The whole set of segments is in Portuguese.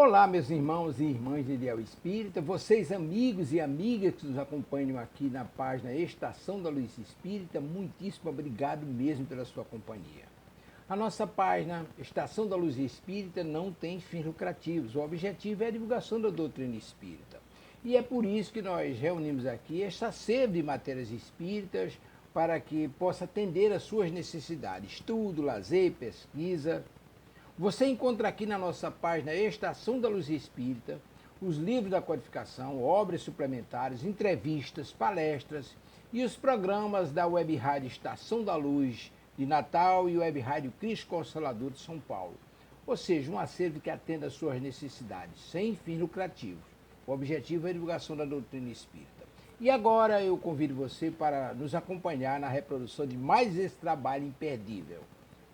Olá, meus irmãos e irmãs de Ideal Espírita, vocês amigos e amigas que nos acompanham aqui na página Estação da Luz Espírita, muitíssimo obrigado mesmo pela sua companhia. A nossa página Estação da Luz Espírita não tem fins lucrativos, o objetivo é a divulgação da doutrina espírita. E é por isso que nós reunimos aqui esta sede de matérias espíritas para que possa atender às suas necessidades, estudo, lazer, pesquisa. Você encontra aqui na nossa página Estação da Luz Espírita os livros da codificação, obras suplementares, entrevistas, palestras e os programas da Web Rádio Estação da Luz de Natal e Web Rádio Cristo Consolador de São Paulo. Ou seja, um acervo que atenda às suas necessidades, sem fins lucrativos. O objetivo é a divulgação da doutrina espírita. E agora eu convido você para nos acompanhar na reprodução de mais esse trabalho imperdível.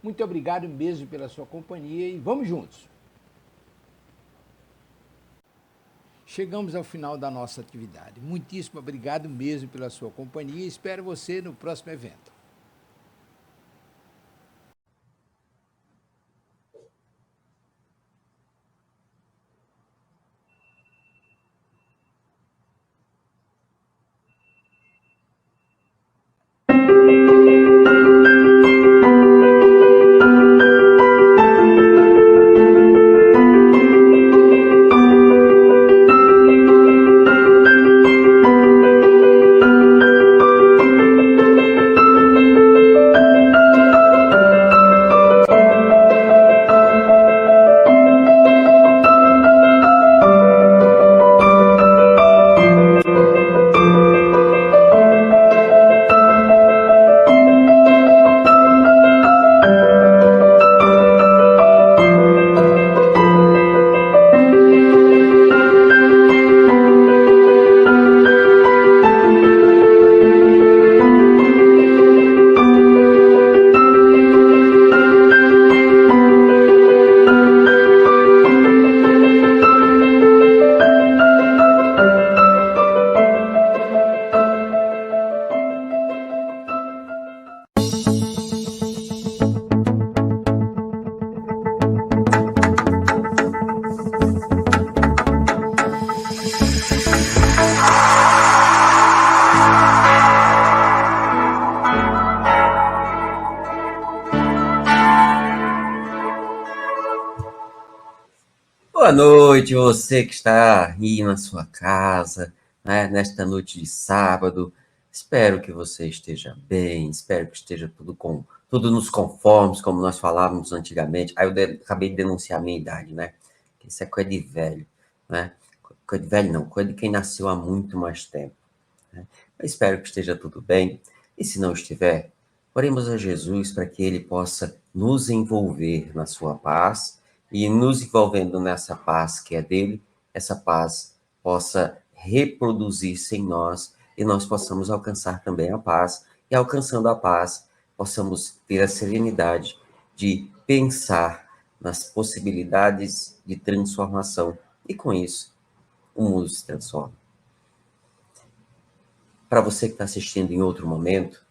Muito obrigado mesmo pela sua companhia e vamos juntos! Chegamos ao final da nossa atividade. Muitíssimo obrigado mesmo pela sua companhia e espero você no próximo evento. Boa noite, você que está aí na sua casa, né, nesta noite de sábado. Espero que você esteja bem, espero que esteja tudo nos conformes, como nós falávamos antigamente. Aí eu acabei de denunciar a minha idade, né? Isso é coisa de velho, né? Coisa de velho não, coisa de quem nasceu há muito mais tempo, né? Eu espero que esteja tudo bem, e se não estiver, oremos a Jesus para que Ele possa nos envolver na sua paz, e nos envolvendo nessa paz que é dele, essa paz possa reproduzir-se em nós e nós possamos alcançar também a paz. E alcançando a paz, possamos ter a serenidade de pensar nas possibilidades de transformação. E com isso, o mundo se transforma. Para você que está assistindo em outro momento,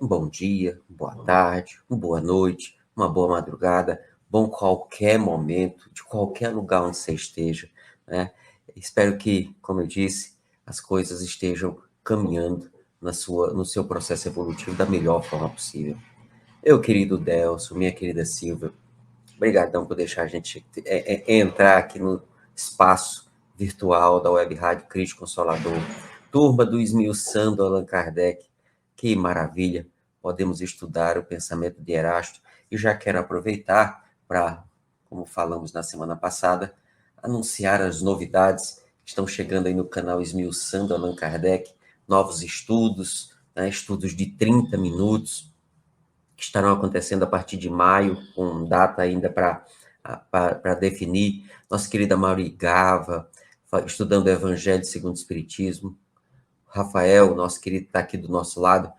um bom dia, boa tarde, uma boa noite, uma boa madrugada, bom qualquer momento, de qualquer lugar onde você esteja, né? Espero que, como eu disse, as coisas estejam caminhando no seu processo evolutivo da melhor forma possível. Meu querido Delso, minha querida Silvia, obrigadão por deixar a gente entrar aqui no espaço virtual da Web Rádio Cristo Consolador. Turma do Esmiuçando Allan Kardec, que maravilha! Podemos estudar o pensamento de Erasto. E já quero aproveitar para, como falamos na semana passada, anunciar as novidades que estão chegando aí no canal Esmiuçando Allan Kardec, novos estudos, né, estudos de 30 minutos, que estarão acontecendo a partir de maio, com data ainda para definir. Nossa querida Mauri Gava, estudando o Evangelho segundo o Espiritismo. Rafael, nosso querido, está aqui do nosso lado,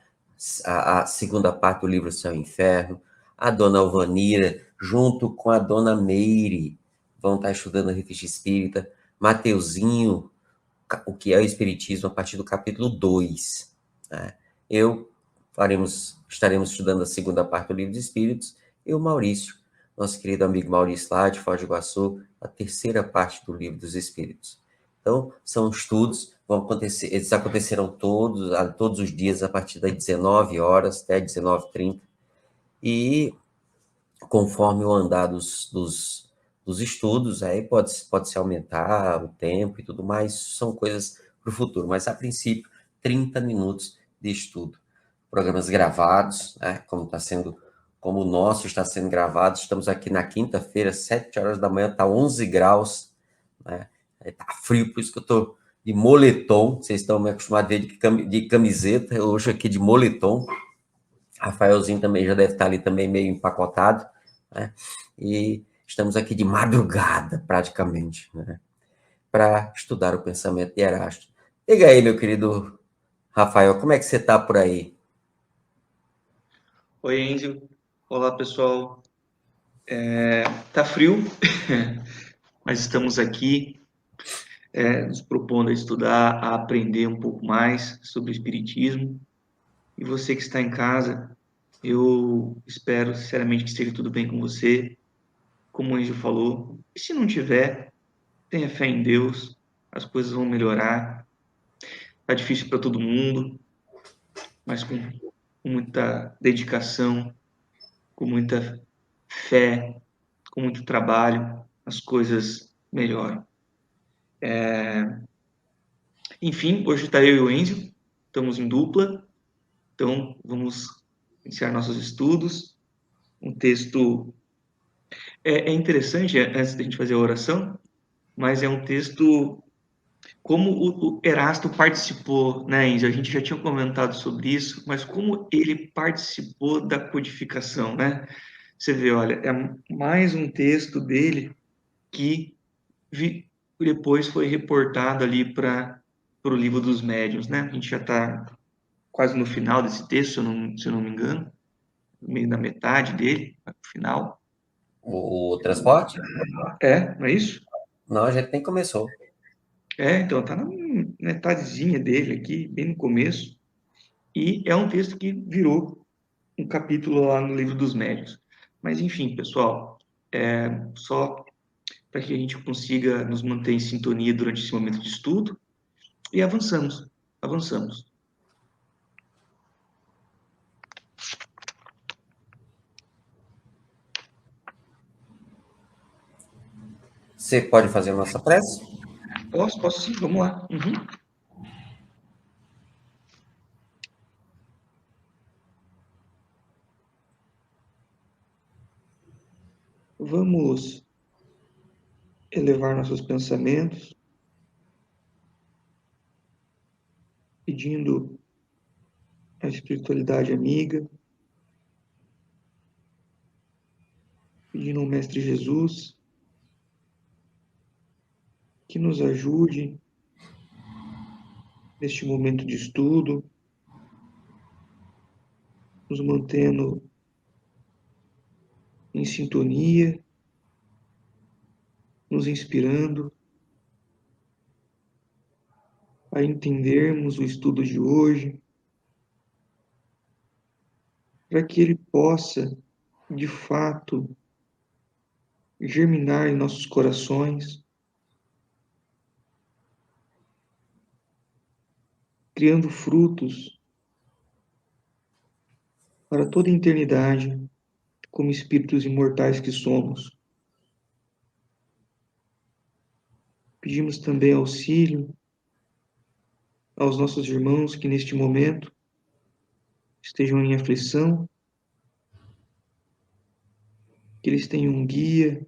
a segunda parte do livro Céu e Inferno. A dona Alvanira, junto com a dona Meire, vão estar estudando a Revista Espírita. Mateuzinho, o que é o Espiritismo, a partir do capítulo 2. Né? Estaremos estudando a segunda parte do Livro dos Espíritos, e o Maurício nosso querido amigo Maurício lá de Foz do Iguaçu, a terceira parte do Livro dos Espíritos. Então, são estudos, vão acontecer, eles acontecerão todos os dias, a partir das 19 horas até 19h30, e conforme o andar dos estudos, aí pode-se aumentar o tempo e tudo mais, são coisas para o futuro, mas a princípio, 30 minutos de estudo. Programas gravados, né, como o nosso está sendo gravado, estamos aqui na quinta-feira, 7 horas da manhã, está 11 graus, né, está frio, por isso que eu estou de moletom, vocês estão me acostumados a ver de camiseta, hoje aqui de moletom. Rafaelzinho também já deve estar ali também meio empacotado, né? E estamos aqui de madrugada, praticamente, né? Para estudar o pensamento de Erasto. Diga aí, meu querido Rafael, como é que você está por aí? Oi, Enzo. Olá, pessoal. Tá frio, mas estamos aqui nos propondo a estudar, a aprender um pouco mais sobre o Espiritismo. E você que está em casa, eu espero sinceramente que esteja tudo bem com você, como o Enzo falou. E se não tiver, tenha fé em Deus, as coisas vão melhorar. Tá difícil para todo mundo, mas com muita dedicação, com muita fé, com muito trabalho, as coisas melhoram. Enfim, hoje está eu e o Enzo, estamos em dupla, então vamos iniciar nossos estudos. Um texto é interessante, antes da gente fazer a oração, mas é um texto como o Erasto participou, né, Enzo? A gente já tinha comentado sobre isso, mas como ele participou da codificação, né? Você vê, olha, é mais um texto dele que depois foi reportado ali para o livro dos médiuns, né? A gente já está quase no final desse texto, se eu não me engano, no meio da metade dele, no final. O transporte? Não é isso? Não, a gente nem começou. Então está na metadezinha dele aqui, bem no começo, e é um texto que virou um capítulo lá no livro dos médiuns. Mas enfim, pessoal, só para que a gente consiga nos manter em sintonia durante esse momento de estudo, e avançamos. Você pode fazer a nossa prece? Posso sim, vamos lá. Vamos elevar nossos pensamentos, pedindo a espiritualidade amiga, pedindo ao Mestre Jesus que nos ajude neste momento de estudo, nos mantendo em sintonia, nos inspirando a entendermos o estudo de hoje, para que ele possa, de fato, germinar em nossos corações, criando frutos para toda a eternidade, como espíritos imortais que somos. Pedimos também auxílio aos nossos irmãos que neste momento estejam em aflição, que eles tenham um guia,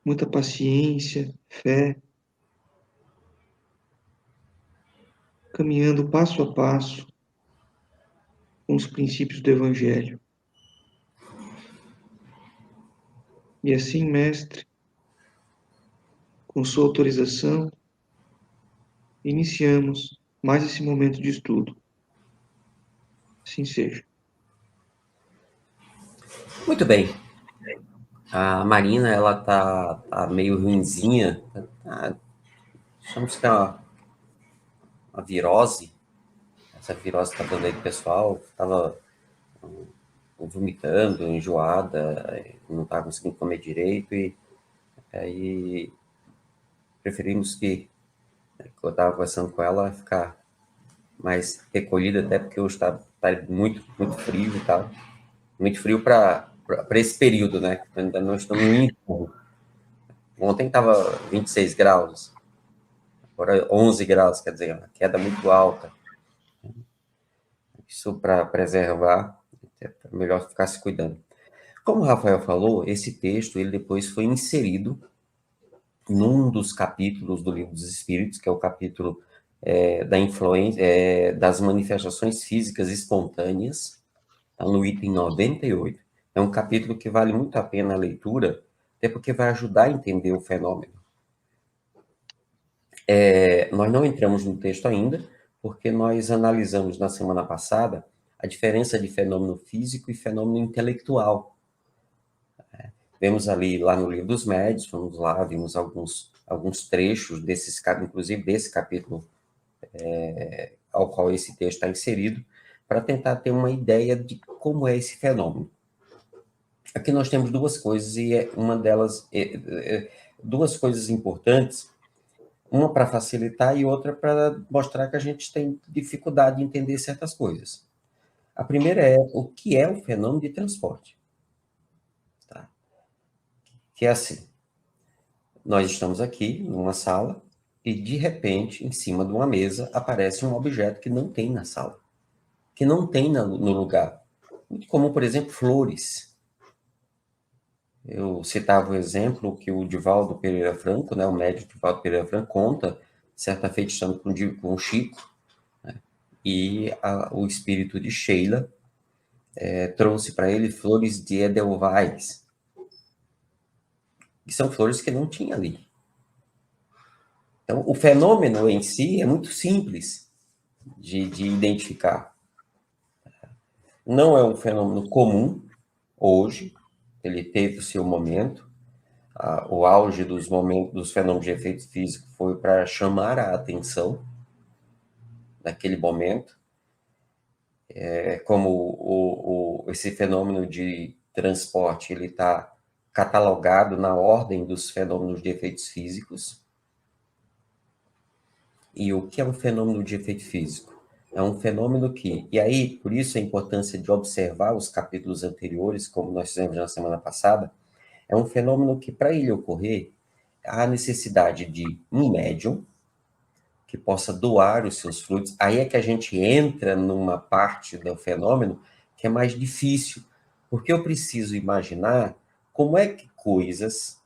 muita paciência, fé, caminhando passo a passo com os princípios do Evangelho. E assim, mestre, com sua autorização, iniciamos mais esse momento de estudo. Assim seja. Muito bem. A Marina, ela tá meio ruinzinha. Achamos que é uma virose. Essa virose tá dando aí pro pessoal. Tava vomitando, enjoada, não estava conseguindo comer direito, e aí preferimos que eu estava conversando com ela, ficar mais recolhida, até porque hoje está muito, muito frio e tal. Muito frio para esse período, né? Ainda não estamos no inverno. Ontem estava 26 graus, agora 11 graus, quer dizer, uma queda muito alta. Isso para preservar, é melhor ficar se cuidando. Como o Rafael falou, esse texto ele depois foi inserido num dos capítulos do Livro dos Espíritos, que é o capítulo da influência, das manifestações físicas espontâneas, tá no item 98. É um capítulo que vale muito a pena a leitura, até porque vai ajudar a entender o fenômeno. Nós não entramos no texto ainda, porque nós analisamos na semana passada a diferença de fenômeno físico e fenômeno intelectual. Vemos ali, lá no Livro dos Médiuns, fomos lá, vimos alguns trechos, inclusive desse capítulo ao qual esse texto está inserido, para tentar ter uma ideia de como é esse fenômeno. Aqui nós temos duas coisas, e uma delas, duas coisas importantes, uma para facilitar e outra para mostrar que a gente tem dificuldade de entender certas coisas. A primeira é o que é o fenômeno de transporte. Tá? Que é assim, nós estamos aqui numa sala e, de repente, em cima de uma mesa, aparece um objeto que não tem na sala, que não tem no lugar. Muito comum, por exemplo, flores. Eu citava o exemplo que o Divaldo Pereira Franco, né, o médico Divaldo Pereira Franco, conta, certa feita estando com o Chico, né, e o espírito de Sheila trouxe para ele flores de Edelweiss, que são flores que não tinha ali. Então, o fenômeno em si é muito simples de identificar. Não é um fenômeno comum hoje, ele teve o seu momento. O auge dos fenômenos de efeito físico foi para chamar a atenção naquele momento. Como esse fenômeno de transporte ele está catalogado na ordem dos fenômenos de efeitos físicos. E o que é um fenômeno de efeito físico? É um fenômeno que... E aí, por isso a importância de observar os capítulos anteriores, como nós fizemos na semana passada, é um fenômeno que, para ele ocorrer, há necessidade de um médium que possa doar os seus fluidos. Aí é que a gente entra numa parte do fenômeno que é mais difícil, porque eu preciso imaginar como é que coisas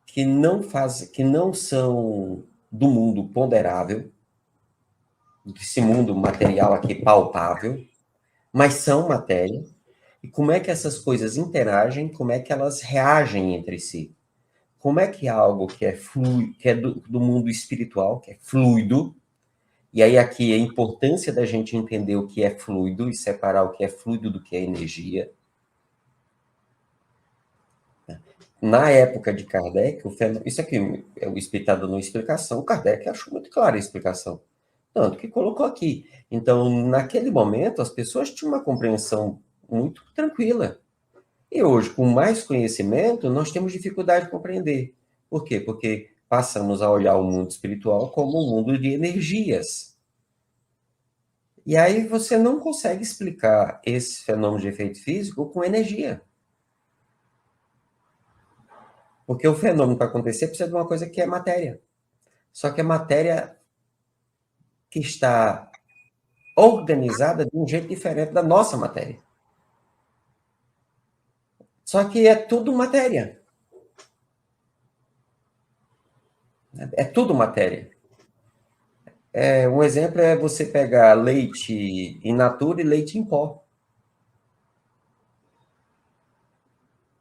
que não são do mundo ponderável, desse mundo material aqui palpável, mas são matéria, e como é que essas coisas interagem, como é que elas reagem entre si. Como é que algo que é fluido, que é do mundo espiritual, que é fluido, e aí aqui a importância da gente entender o que é fluido e separar o que é fluido do que é energia. Na época de Kardec, isso aqui é o Espírito dando uma explicação, Kardec achou muito clara a explicação, tanto que colocou aqui. Então, naquele momento, as pessoas tinham uma compreensão muito tranquila. E hoje, com mais conhecimento, nós temos dificuldade de compreender. Por quê? Porque passamos a olhar o mundo espiritual como um mundo de energias. E aí você não consegue explicar esse fenômeno de efeito físico com energia. Porque o fenômeno para acontecer precisa de uma coisa que é matéria. Só que a matéria que está organizada de um jeito diferente da nossa matéria. Só que é tudo matéria. É tudo matéria. Um exemplo é você pegar leite in natura e leite em pó.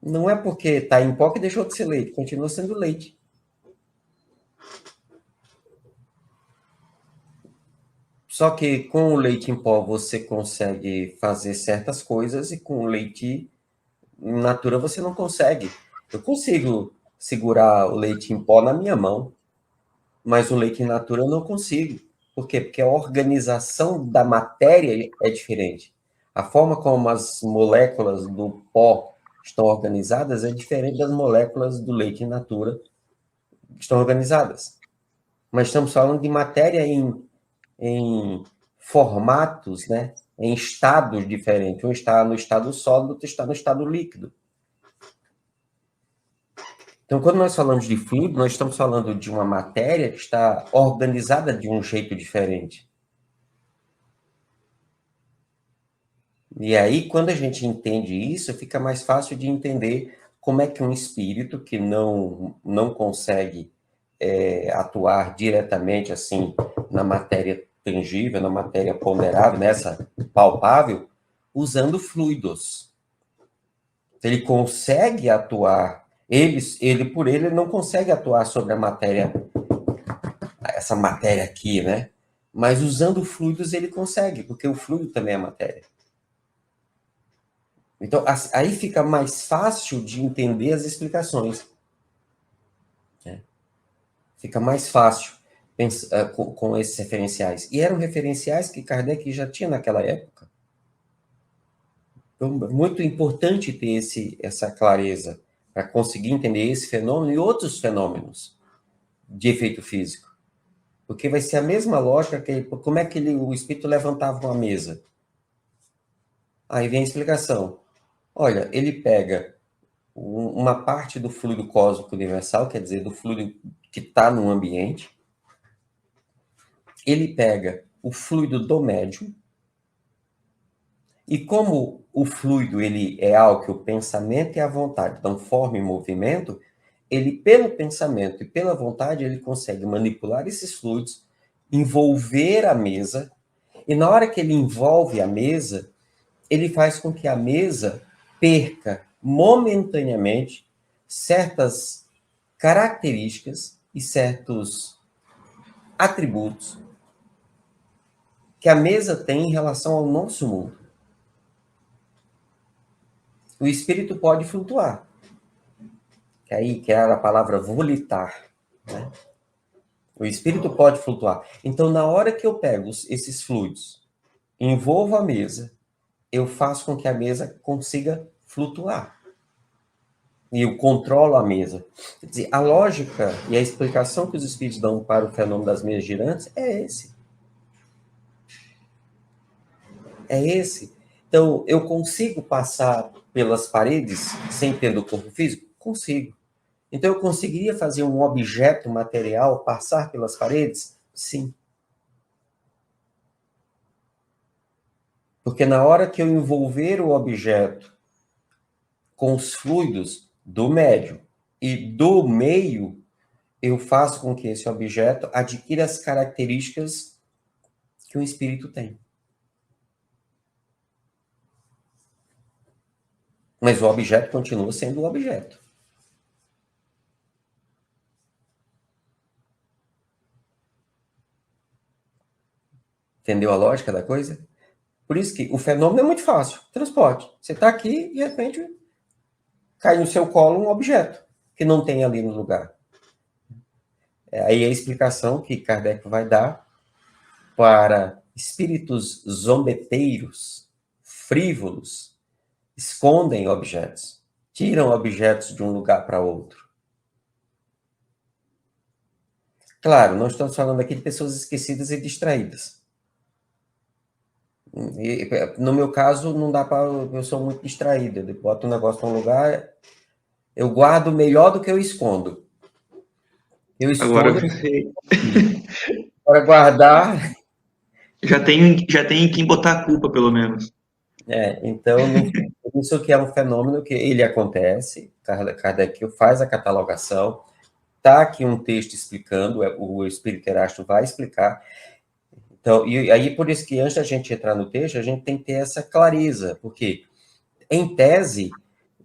Não é porque está em pó que deixou de ser leite, continua sendo leite. Só que com o leite em pó você consegue fazer certas coisas e com o leite in natura você não consegue. Eu consigo segurar o leite em pó na minha mão, mas o leite in natura eu não consigo. Por quê? Porque a organização da matéria é diferente. A forma como as moléculas do pó estão organizadas é diferente das moléculas do leite in natura que estão organizadas. Mas estamos falando de matéria em formatos, né? Em estados diferentes. Um está no estado sólido, outro está no estado líquido. Então, quando nós falamos de fluido, nós estamos falando de uma matéria que está organizada de um jeito diferente. E aí, quando a gente entende isso, fica mais fácil de entender como é que um espírito que não consegue atuar diretamente assim na matéria tangível, na matéria ponderável, nessa palpável, usando fluidos. Ele consegue atuar, ele por ele não consegue atuar sobre a matéria, essa matéria aqui, né? Mas usando fluidos ele consegue, porque o fluido também é matéria. Então, aí fica mais fácil de entender as explicações. Né? Fica mais fácil com esses referenciais. E eram referenciais que Kardec já tinha naquela época. Então, muito importante ter essa clareza para conseguir entender esse fenômeno e outros fenômenos de efeito físico. Porque vai ser a mesma lógica que como é que o espírito levantava uma mesa. Aí vem a explicação. Olha, ele pega uma parte do fluido cósmico universal, quer dizer, do fluido que está no ambiente. Ele pega o fluido do médium. E como o fluido ele é algo que o pensamento e a vontade dão forma e movimento, ele, pelo pensamento e pela vontade, ele consegue manipular esses fluidos, envolver a mesa, e na hora que ele envolve a mesa, ele faz com que a mesa perca momentaneamente certas características e certos atributos que a mesa tem em relação ao nosso mundo. O espírito pode flutuar, que era a palavra volitar, né? O espírito pode flutuar. Então, na hora que eu pego esses fluidos, envolvo a mesa, eu faço com que a mesa consiga flutuar. E eu controlo a mesa. Quer dizer, a lógica e a explicação que os espíritos dão para o fenômeno das mesas girantes é esse. É esse. Então, eu consigo passar pelas paredes sem ter do corpo físico? Consigo. Então, eu conseguiria fazer um objeto material passar pelas paredes? Sim. Porque na hora que eu envolver o objeto com os fluidos do médium e do meio, eu faço com que esse objeto adquira as características que o espírito tem. Mas o objeto continua sendo o objeto. Entendeu a lógica da coisa? Por isso que o fenômeno é muito fácil. Transporte. Você está aqui e, de repente, cai no seu colo um objeto que não tem ali no lugar. Aí é a explicação que Kardec vai dar para espíritos zombeteiros, frívolos, escondem objetos, tiram objetos de um lugar para outro. Claro, nós estamos falando aqui de pessoas esquecidas e distraídas. No meu caso, não dá para. Eu sou muito distraído. Eu boto um negócio num lugar, eu guardo melhor do que eu escondo. Eu Agora escondo você para guardar. já tem em quem botar a culpa, pelo menos. Então, isso que é um fenômeno que ele acontece. Kardec faz a catalogação. Está aqui um texto explicando, o Espírito Erasto vai explicar. Então, e aí por isso que antes da gente entrar no texto, a gente tem que ter essa clareza, porque, em tese,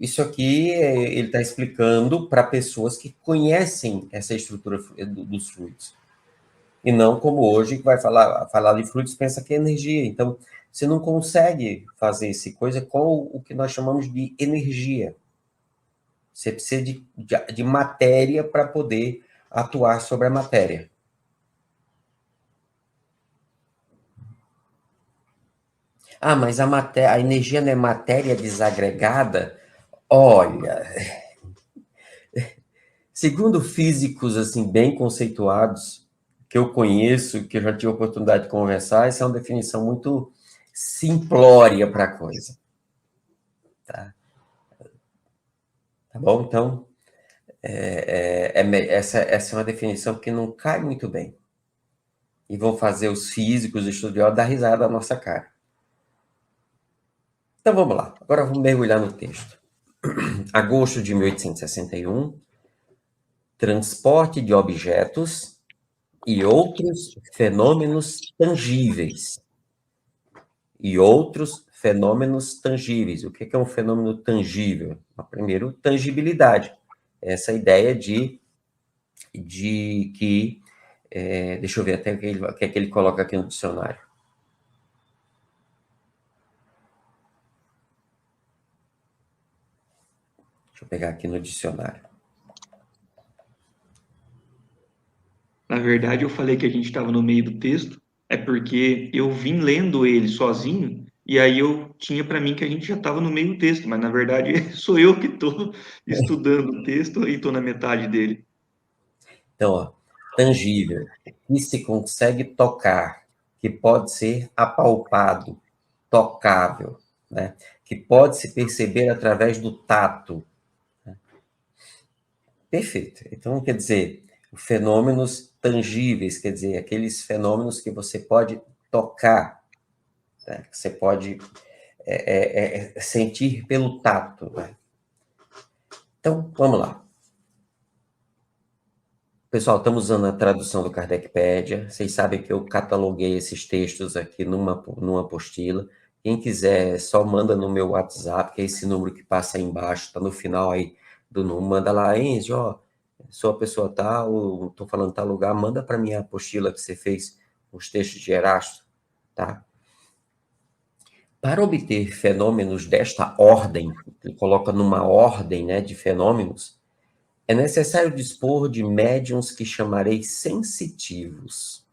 isso aqui ele está explicando para pessoas que conhecem essa estrutura dos fluidos. E não como hoje, que vai falar de fluidos, pensa que é energia. Então, você não consegue fazer essa coisa com o que nós chamamos de energia. Você precisa de matéria para poder atuar sobre a matéria. Ah, mas a energia não é matéria desagregada? Olha, segundo físicos assim bem conceituados que eu conheço, que eu já tive a oportunidade de conversar, essa é uma definição muito simplória para a coisa, tá? Tá bom? Então, essa é uma definição que não cai muito bem. E vão fazer os físicos, os estudiosos, dar risada da nossa cara. Então vamos lá, agora vamos mergulhar no texto. Agosto de 1861, transporte de objetos e outros fenômenos tangíveis. E outros fenômenos tangíveis. O que é um fenômeno tangível? Primeiro, tangibilidade. Essa ideia de que... deixa eu ver até o que é que ele coloca aqui no dicionário. Deixa eu pegar aqui no dicionário. Na verdade, eu falei que a gente estava no meio do texto, é porque eu vim lendo ele sozinho, e aí eu tinha para mim que a gente já estava no meio do texto, mas na verdade sou eu que estou estudando o texto e estou na metade dele. Então, ó, tangível, que se consegue tocar, que pode ser apalpado, tocável, né? Que pode se perceber através do tato. Perfeito. Então, quer dizer, fenômenos tangíveis, quer dizer, aqueles fenômenos que você pode tocar, né? Que você pode sentir pelo tato. Né? Então, vamos lá. Pessoal, estamos usando a tradução do Kardecpédia. Vocês sabem que eu cataloguei esses textos aqui numa apostila. Quem quiser, só manda no meu WhatsApp, que é esse número que passa aí embaixo, está no final aí do número. Manda lá, Enzo, ó, sou a pessoa tal, estou falando tal lugar, manda para mim a apostila que você fez, os textos de Erasto, tá? Para obter fenômenos desta ordem, ele coloca numa ordem, né, de fenômenos, é necessário dispor de médiuns que chamarei sensitivos,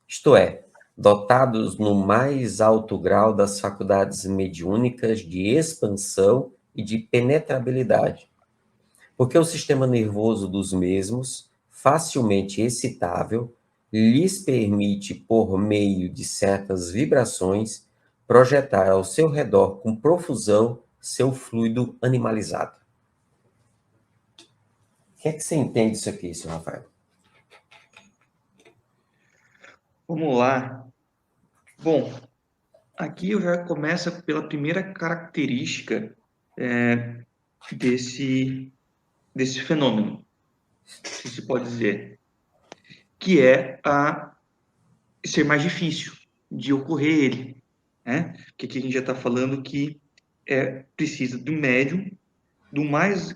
isto é, dotados no mais alto grau das faculdades mediúnicas de expansão e de penetrabilidade, porque o sistema nervoso dos mesmos, facilmente excitável, lhes permite, por meio de certas vibrações, projetar ao seu redor com profusão seu fluido animalizado. O que é que você entende disso aqui, senhor Rafael? Vamos lá. Bom, aqui eu já começo pela primeira característica desse fenômeno, se se pode dizer, que é a ser mais difícil de ocorrer ele, né? Porque aqui a gente já está falando que precisa do médium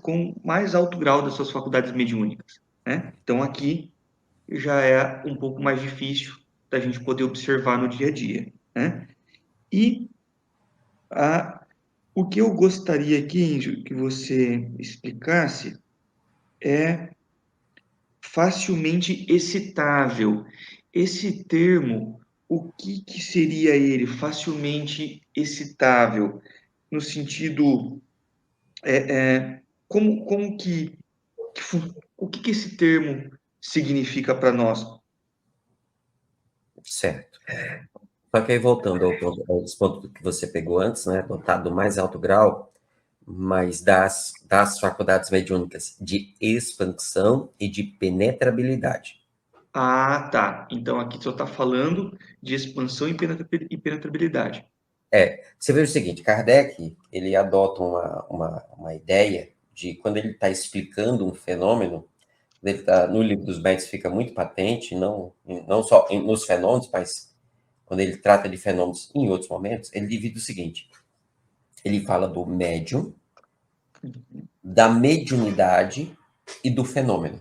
com mais alto grau das suas faculdades mediúnicas, né? Então aqui já é um pouco mais difícil da gente poder observar no dia a dia, né? E o que eu gostaria aqui, Índio, que você explicasse é facilmente excitável. Esse termo, o que que seria ele, facilmente excitável? No sentido, como o que que esse termo significa para nós? Certo. Só que aí, voltando aos pontos que você pegou antes, né, dotado do mais alto grau, mas das faculdades mediúnicas de expansão e de penetrabilidade. Ah, tá. Então aqui só está falando de expansão e penetrabilidade. Você vê o seguinte, Kardec, ele adota uma ideia de quando ele está explicando um fenômeno, ele tá, no Livro dos Médiuns fica muito patente, não só nos fenômenos, mas quando ele trata de fenômenos em outros momentos, ele divide o seguinte, ele fala do médium, da mediunidade e do fenômeno.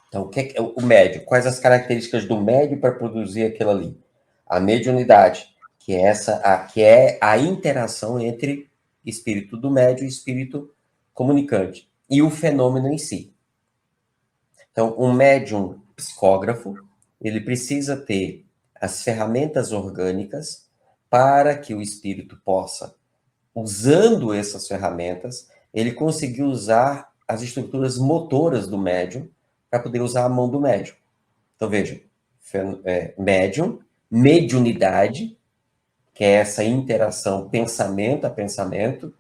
Então, o que é o médio? Quais as características do médio para produzir aquilo ali? A mediunidade, que é a interação entre espírito do médio e espírito comunicante, e o fenômeno em si. Então, um médium psicógrafo, ele precisa ter as ferramentas orgânicas para que o espírito possa, usando essas ferramentas, ele conseguir usar as estruturas motoras do médium para poder usar a mão do médium. Então, veja, médium, mediunidade, que é essa interação pensamento a pensamento,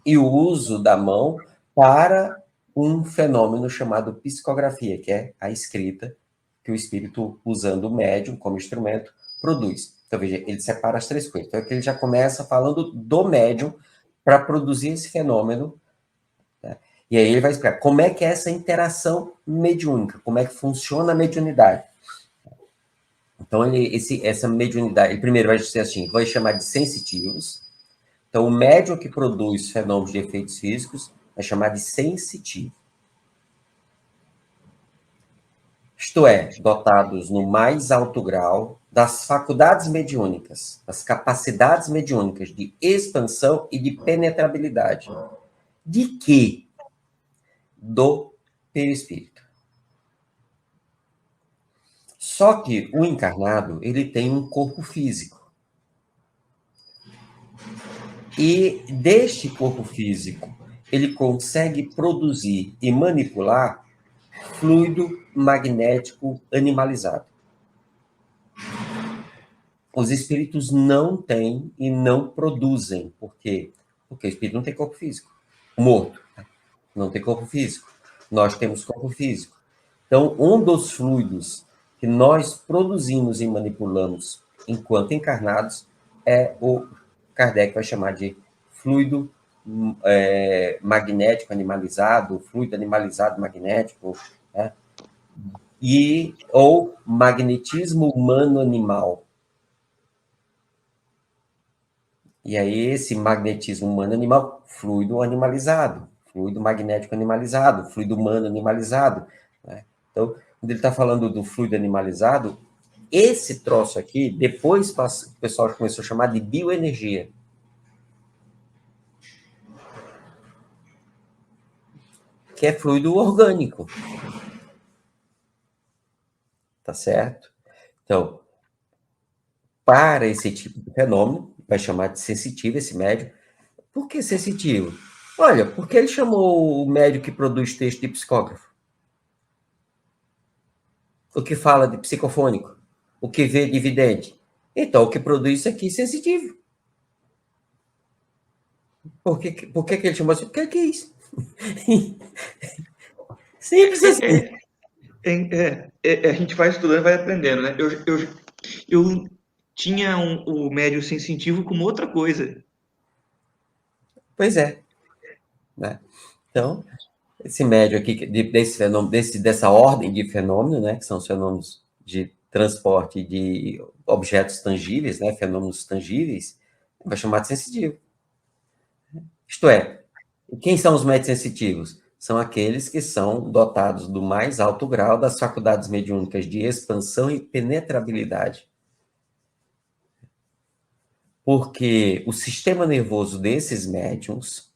e o uso da mão para um fenômeno chamado psicografia, que é a escrita que o espírito, usando o médium como instrumento, produz. Então, veja, ele separa as três coisas. Então, aqui ele já começa falando do médium para produzir esse fenômeno, né? E aí ele vai explicar como é que é essa interação mediúnica, como é que funciona a mediunidade. Então, essa mediunidade, ele primeiro vai dizer assim, vai chamar de sensitivos. Então, o médium que produz fenômenos de efeitos físicos vai chamar de sensitivo. Isto é, dotados no mais alto grau das faculdades mediúnicas, das capacidades mediúnicas de expansão e de penetrabilidade. De quê? Do perispírito. Só que o encarnado, ele tem um corpo físico. E deste corpo físico, ele consegue produzir e manipular fluido magnético animalizado. Os espíritos não têm e não produzem. Por quê? Porque o espírito não tem corpo físico. Morto. Não tem corpo físico. Nós temos corpo físico. Então, um dos fluidos que nós produzimos e manipulamos enquanto encarnados é o Kardec vai chamar de fluido magnético animalizado, fluido animalizado magnético, né? Ou magnetismo humano-animal. E aí, esse magnetismo humano-animal, fluido animalizado, fluido magnético animalizado, fluido humano animalizado, né? Então, quando ele está falando do fluido animalizado, esse troço aqui, depois o pessoal começou a chamar de bioenergia. Que é fluido orgânico. Tá certo? Então, para esse tipo de fenômeno, vai chamar de sensitivo esse médium. Por que sensitivo? Olha, porque ele chamou o médium que produz texto de psicógrafo. O que fala de psicofônico. O que vê de vidente. Então, o que produz isso aqui é sensitivo. Por que ele chamou assim? Porque é isso. Simples assim. A gente vai estudando, vai aprendendo, né? Eu tinha o médio sensitivo como outra coisa. Pois é. Né? Então, esse médio aqui, desse fenômeno, dessa ordem de fenômeno, né? Que são os fenômenos de transporte de objetos tangíveis, né? Fenômenos tangíveis, vai chamar de sensitivo. Isto é, quem são os médios sensitivos? São aqueles que são dotados do mais alto grau das faculdades mediúnicas de expansão e penetrabilidade. Porque o sistema nervoso desses médiums,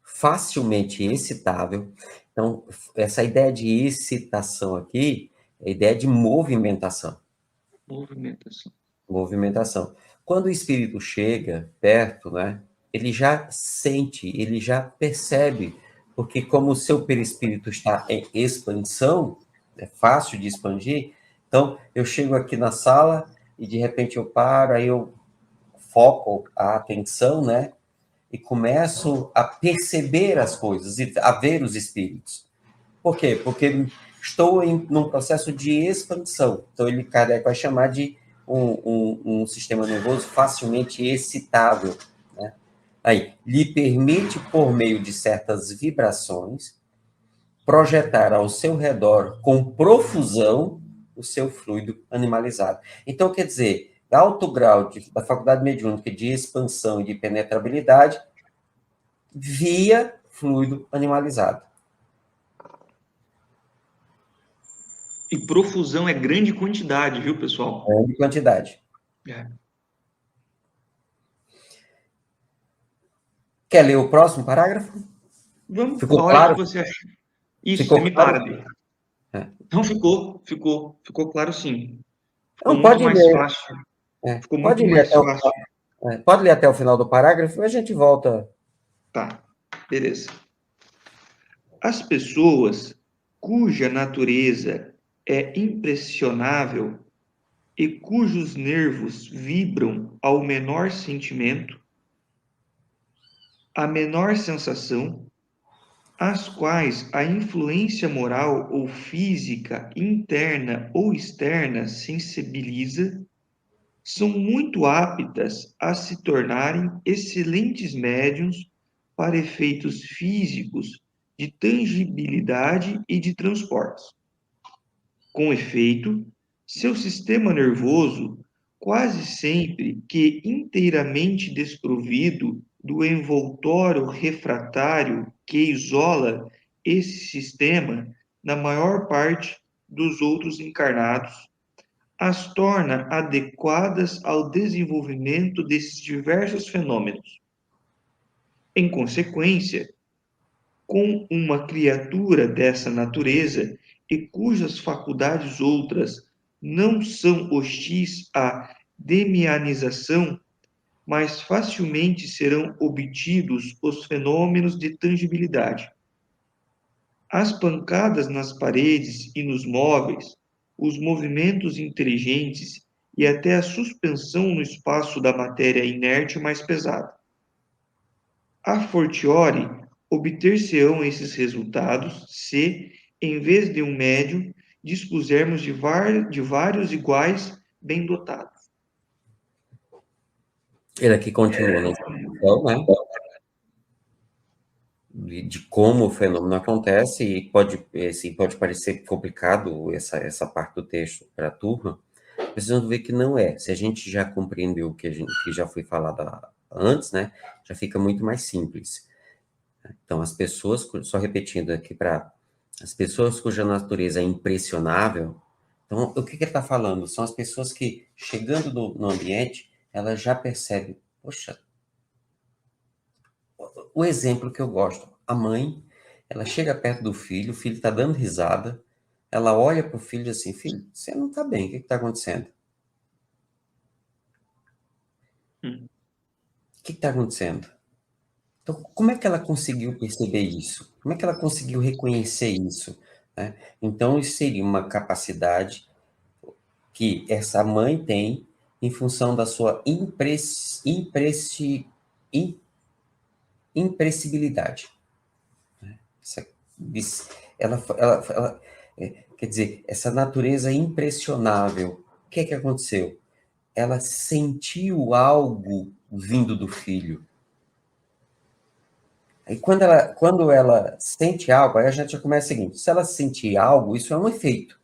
facilmente excitável, então, essa ideia de excitação aqui é a ideia de movimentação. Movimentação. Quando o espírito chega perto, né, ele já sente, ele já percebe, porque como o seu perispírito está em expansão, é fácil de expandir, então eu chego aqui na sala e de repente eu paro, aí eu foco a atenção, né, e começo a perceber as coisas, a ver os espíritos. Por quê? Porque estou num processo de expansão. Então, Kardec vai chamar de um sistema nervoso facilmente excitável. Né? Aí, lhe permite, por meio de certas vibrações, projetar ao seu redor, com profusão, o seu fluido animalizado. Então, quer dizer, alto grau da faculdade mediúnica de expansão e de penetrabilidade via fluido animalizado. E profusão é grande quantidade, viu, pessoal? Grande quantidade. Quer ler o próximo parágrafo? Vamos, ficou a hora claro? Que você acha. Isso, ficou você me claro? para. Não, ficou claro sim. Ficou Não, muito pode mais ler. fácil. Ficou Pode muito ler mais até o... fácil. Pode ler até o final do parágrafo e a gente volta. Tá, beleza. As pessoas cuja natureza é impressionável e cujos nervos vibram ao menor sentimento, à menor sensação, às quais a influência moral ou física interna ou externa sensibiliza, são muito aptas a se tornarem excelentes médiuns para efeitos físicos de tangibilidade e de transportes. Com efeito, seu sistema nervoso, quase sempre que inteiramente desprovido do envoltório refratário que isola esse sistema na maior parte dos outros encarnados, as torna adequadas ao desenvolvimento desses diversos fenômenos. Em consequência, com uma criatura dessa natureza e cujas faculdades outras não são hostis à demianização, mais facilmente serão obtidos os fenômenos de tangibilidade. As pancadas nas paredes e nos móveis, os movimentos inteligentes e até a suspensão no espaço da matéria inerte mais pesada. A fortiori, obter-se-ão esses resultados se, em vez de um médium, dispusermos de vários iguais bem dotados. Ele aqui continua na explicação, né? De como o fenômeno acontece, e pode parecer complicado essa parte do texto para a turma, precisamos ver que não é. Se a gente já compreendeu o que já foi falado antes, né, já fica muito mais simples. Então, as pessoas, só repetindo aqui as pessoas cuja natureza é impressionável, então, o que ele está falando? São as pessoas que, chegando no ambiente, elas já percebem, poxa, o exemplo que eu gosto, a mãe, ela chega perto do filho, o filho está dando risada, ela olha para o filho e diz assim, filho, você não está bem, o que está acontecendo? O que está acontecendo? Então, como é que ela conseguiu perceber isso? Como é que ela conseguiu reconhecer isso? Né? Então, isso seria uma capacidade que essa mãe tem em função da sua impressibilidade. Ela, quer dizer, essa natureza impressionável. O que é que aconteceu? Ela sentiu algo vindo do filho. Aí quando ela sente algo, aí a gente já começa o seguinte: se ela sentir algo, isso é um efeito.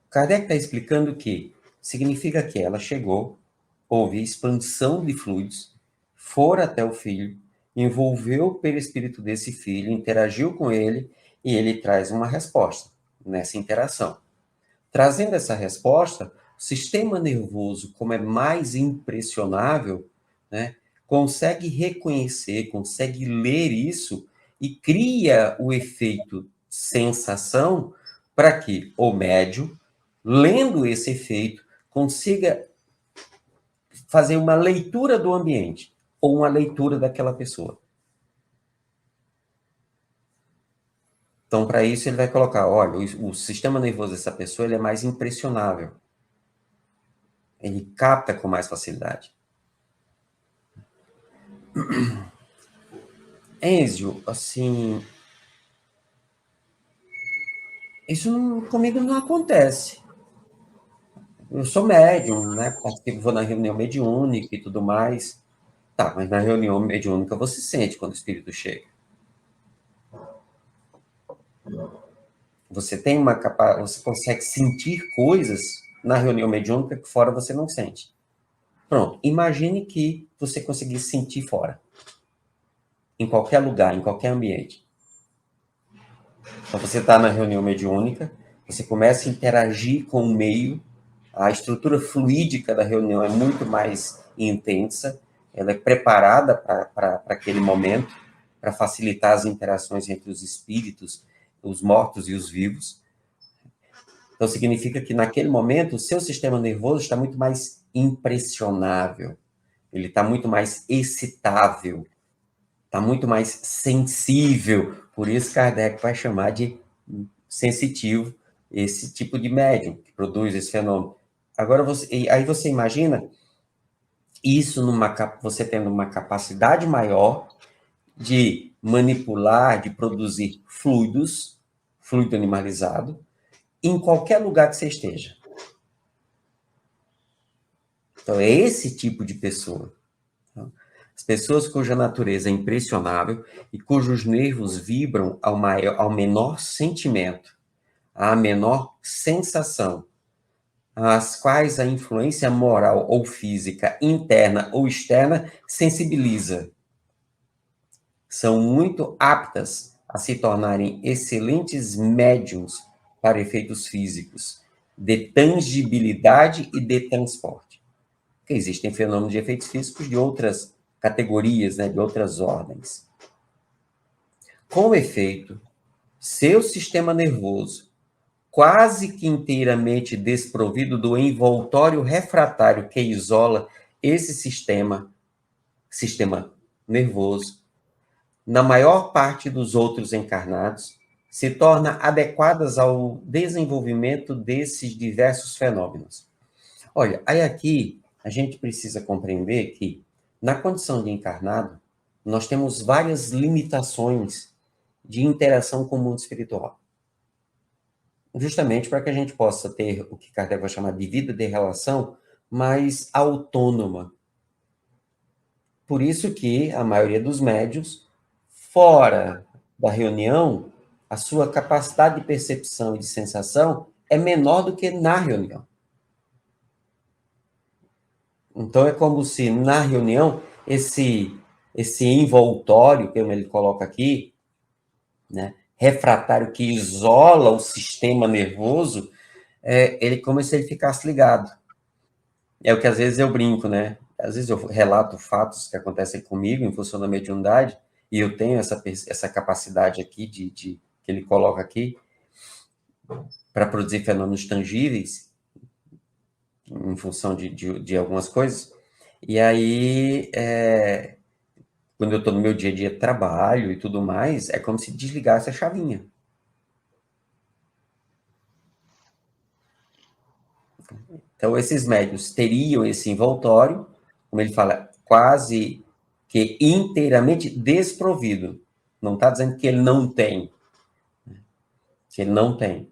Kardec está explicando que significa que ela chegou, houve expansão de fluidos, for até o filho, envolveu o perispírito desse filho, interagiu com ele, e ele traz uma resposta nessa interação. Trazendo essa resposta, o sistema nervoso, como é mais impressionável, né, consegue reconhecer, consegue ler isso e cria o efeito sensação para que o médium, lendo esse efeito, consiga fazer uma leitura do ambiente ou uma leitura daquela pessoa. Então, para isso, ele vai colocar, olha, o sistema nervoso dessa pessoa ele é mais impressionável. Ele capta com mais facilidade. Enzio, assim, isso comigo não acontece. Eu sou médium, né? Participo, vou na reunião mediúnica e tudo mais. Tá, mas na reunião mediúnica você sente quando o espírito chega. Você tem você consegue sentir coisas na reunião mediúnica que fora você não sente. Pronto, imagine que você conseguisse sentir fora. Em qualquer lugar, em qualquer ambiente. Então você está na reunião mediúnica, você começa a interagir com o meio, a estrutura fluídica da reunião é muito mais intensa, ela é preparada para aquele momento, para facilitar as interações entre os espíritos, os mortos e os vivos. Então, significa que naquele momento o seu sistema nervoso está muito mais impressionável, ele está muito mais excitável, está muito mais sensível. Por isso, Kardec vai chamar de sensitivo esse tipo de médium que produz esse fenômeno. Agora, aí você imagina isso você tendo uma capacidade maior de manipular, de produzir fluido animalizado, em qualquer lugar que você esteja. Então, é esse tipo de pessoa. As pessoas cuja natureza é impressionável e cujos nervos vibram ao menor sentimento, à menor sensação, as quais a influência moral ou física, interna ou externa, sensibiliza. São muito aptas a se tornarem excelentes médiums para efeitos físicos, de tangibilidade e de transporte. Porque existem fenômenos de efeitos físicos de outras categorias, né, de outras ordens. Com efeito, seu sistema nervoso, quase que inteiramente desprovido do envoltório refratário que isola esse sistema nervoso, na maior parte dos outros encarnados, se torna adequadas ao desenvolvimento desses diversos fenômenos. Olha, aí aqui a gente precisa compreender que, na condição de encarnado, nós temos várias limitações de interação com o mundo espiritual. Justamente para que a gente possa ter o que Kardec vai chamar de vida de relação mais autônoma. Por isso que a maioria dos médiuns, fora da reunião, a sua capacidade de percepção e de sensação é menor do que na reunião. Então, é como se na reunião, esse envoltório, como ele coloca aqui, né, refratário que isola o sistema nervoso, ele como se ele ficasse ligado. É o que às vezes eu brinco, né? Às vezes eu relato fatos que acontecem comigo em função da mediunidade, e eu tenho essa capacidade aqui que ele coloca aqui para produzir fenômenos tangíveis em função de algumas coisas. E aí, quando eu estou no meu dia a dia trabalho e tudo mais, é como se desligasse a chavinha. Então, esses médios teriam esse envoltório, como ele fala, quase que inteiramente desprovido. Não está dizendo que ele não tem. Que ele não tem.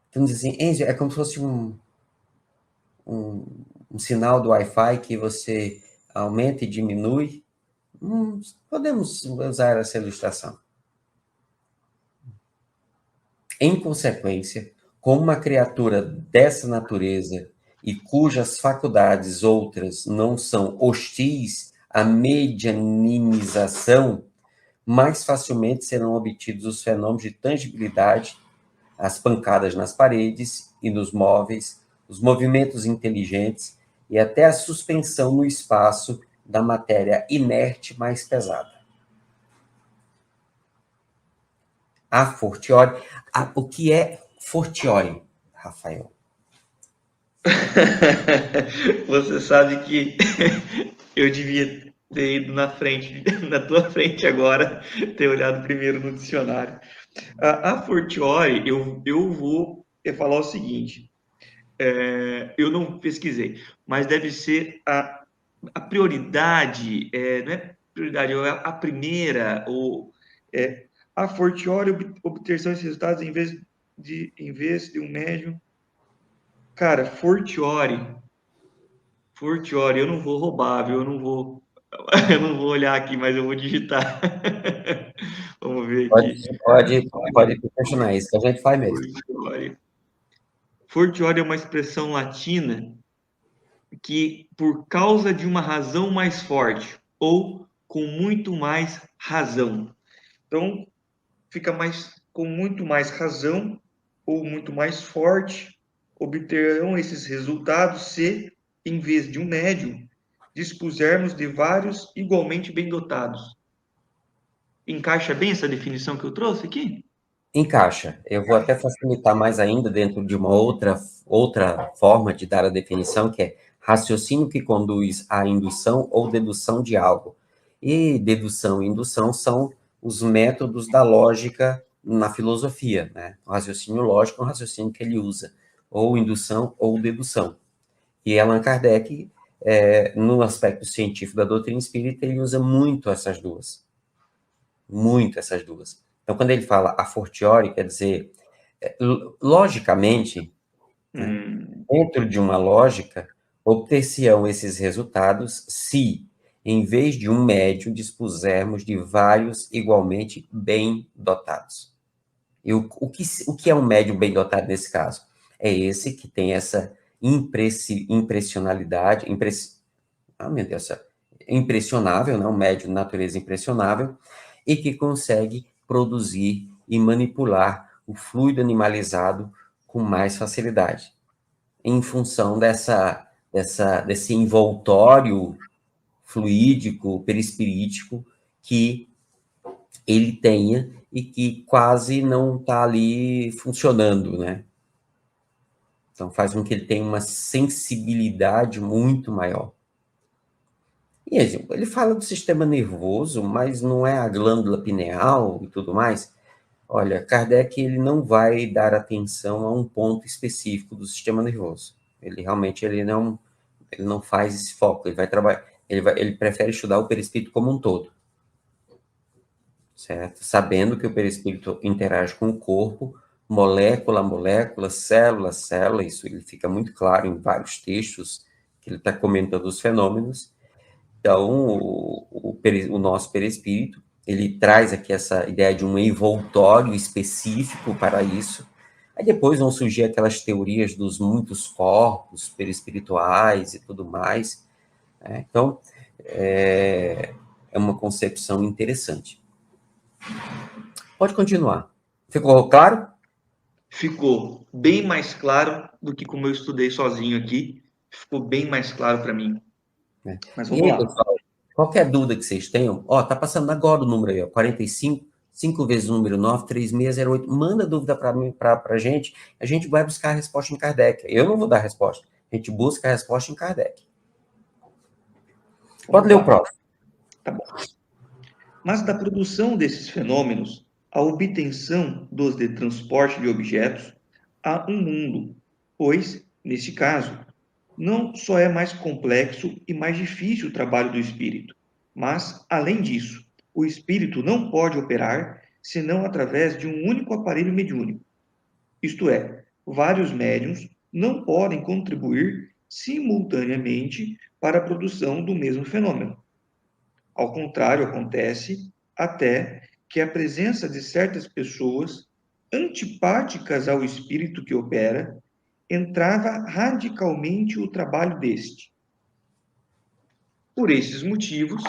Então, diz assim, Enzo, é como se fosse um sinal do Wi-Fi que você aumenta e diminui. Podemos usar essa ilustração. Em consequência, como uma criatura dessa natureza e cujas faculdades outras não são hostis à medianimização, mais facilmente serão obtidos os fenômenos de tangibilidade, as pancadas nas paredes e nos móveis, os movimentos inteligentes e até a suspensão no espaço da matéria inerte mais pesada. A fortiori. O que é fortiori, Rafael? Você sabe que eu devia ter ido na tua frente agora, ter olhado primeiro no dicionário. A fortiori, eu vou falar o seguinte, eu não pesquisei, mas deve ser a prioridade, não é prioridade, é a primeira, a fortiori obter esses resultados em vez de um médium. Cara, fortiori, eu não vou roubar, viu? Eu não vou olhar aqui, mas eu vou digitar. Vamos ver aqui. Pode questionar isso, que a gente faz mesmo. Fortiori é uma expressão latina que, por causa de uma razão mais forte, ou com muito mais razão. Então, fica com muito mais razão, ou muito mais forte, obterão esses resultados se, em vez de um médium, dispusermos de vários igualmente bem dotados. Encaixa bem essa definição que eu trouxe aqui? Encaixa. Eu vou até facilitar mais ainda dentro de uma outra forma de dar a definição, que é raciocínio que conduz à indução ou dedução de algo. E dedução e indução são os métodos da lógica na filosofia, né? O raciocínio lógico é um raciocínio que ele usa, ou indução ou dedução. E Allan Kardec, no aspecto científico da doutrina espírita, ele usa muito essas duas. Muito essas duas. Então, quando ele fala a fortiori, quer dizer, logicamente, né, dentro de uma lógica, obter-se-ão esses resultados se, em vez de um médium, dispusermos de vários igualmente bem dotados. E o que é um médium bem dotado nesse caso? É esse que tem essa impressionalidade, meu Deus, impressionável, né? Um médium de natureza impressionável, e que consegue produzir e manipular o fluido animalizado com mais facilidade, em função desse envoltório fluídico, perispirítico que ele tenha e que quase não está ali funcionando, né? Então faz com que ele tenha uma sensibilidade muito maior. E ele fala do sistema nervoso, mas não é a glândula pineal e tudo mais. Olha, Kardec ele não vai dar atenção a um ponto específico do sistema nervoso. Ele realmente ele não faz esse foco. Ele vai trabalhar, ele prefere estudar o perispírito como um todo, certo? Sabendo que o perispírito interage com o corpo, molécula a molécula, célula a célula. Isso ele fica muito claro em vários textos que ele está comentando os fenômenos. Então, o nosso perispírito, ele traz aqui essa ideia de um envoltório específico para isso. Aí depois vão surgir aquelas teorias dos muitos corpos perispirituais e tudo mais, né? Então, é uma concepção interessante. Pode continuar. Ficou claro? Ficou bem mais claro do que como eu estudei sozinho aqui. Ficou bem mais claro para mim. Mas E vamos aí, lá. pessoal, qualquer dúvida que vocês tenham, tá passando agora o número aí, ó, 45, 5 vezes o número 9, 3608. Manda dúvida para mim, para a gente vai buscar a resposta em Kardec. Eu não vou dar a resposta, a gente busca a resposta em Kardec. Pode ler o próximo. Tá bom. Mas da produção desses fenômenos, a obtenção dos de transporte de objetos, há um mundo, pois, neste caso, não só é mais complexo e mais difícil o trabalho do espírito, mas, além disso, o espírito não pode operar senão através de um único aparelho mediúnico. Isto é, vários médiuns não podem contribuir simultaneamente para a produção do mesmo fenômeno. Ao contrário, acontece até que a presença de certas pessoas antipáticas ao espírito que opera entrava radicalmente o trabalho deste. Por esses motivos,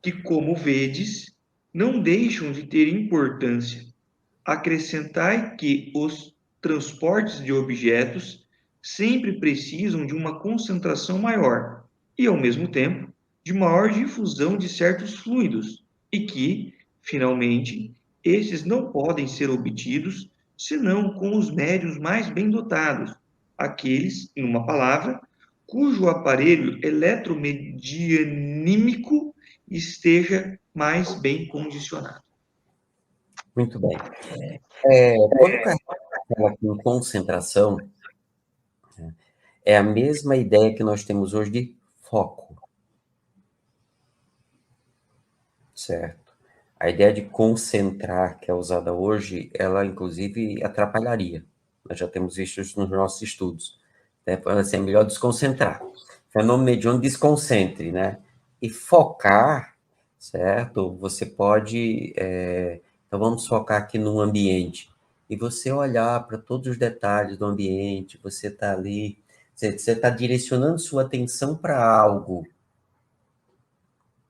que, como vedes, não deixam de ter importância, acrescentai que os transportes de objetos sempre precisam de uma concentração maior e, ao mesmo tempo, de maior difusão de certos fluidos e que, finalmente, esses não podem ser obtidos senão com os médiuns mais bem dotados, aqueles, em uma palavra, cujo aparelho eletromedianímico esteja mais bem condicionado. Muito bem. Quando o Kardec fala em concentração, é a mesma ideia que nós temos hoje de foco. Certo. A ideia de concentrar, que é usada hoje, ela, inclusive, atrapalharia. Nós já temos visto isso nos nossos estudos. Assim, é melhor desconcentrar. Fenômeno mediúnico, desconcentre, né? E focar, certo? Você pode... então, vamos focar aqui no ambiente. E você olhar para todos os detalhes do ambiente, você está ali, você está direcionando sua atenção para algo.